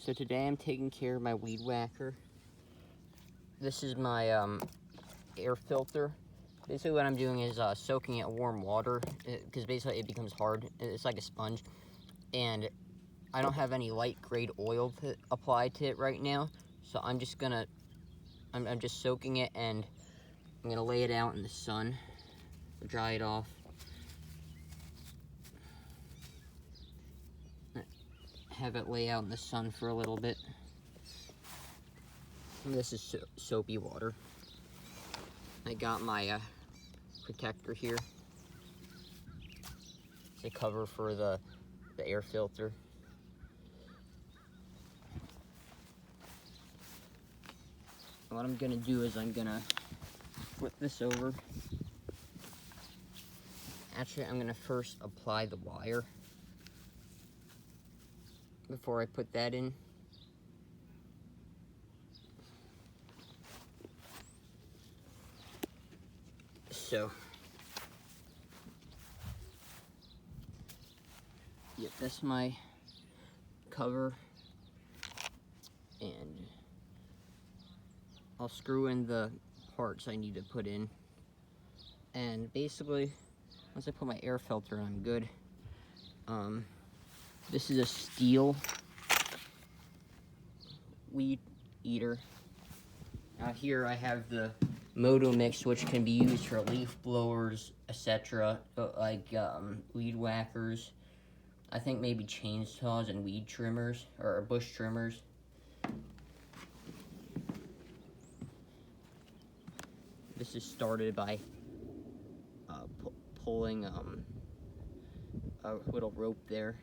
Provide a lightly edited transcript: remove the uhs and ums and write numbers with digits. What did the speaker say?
So today I'm taking care of my weed whacker. This is my air filter. Basically what I'm doing is soaking it in warm water, because basically it becomes hard. It's like a sponge. And I don't have any light grade oil to apply to it right now. So I'm just gonna, I'm just soaking it, and I'm gonna lay it out in the sun, dry it off. Have it lay out in the sun for a little bit. And this is soapy water. I got my protector here. It's a cover for the air filter. What I'm gonna do is I'm gonna flip this over. Actually, I'm gonna first apply the wire before I put that in. So, yep, that's my cover, and I'll screw in the parts I need to put in. And basically, once I put my air filter in, I'm good. This is a steel weed eater. Now here I have the Moto Mix, which can be used for leaf blowers, etc., like weed whackers. I think maybe chainsaws and weed trimmers, or bush trimmers. This is started by pulling a little rope there.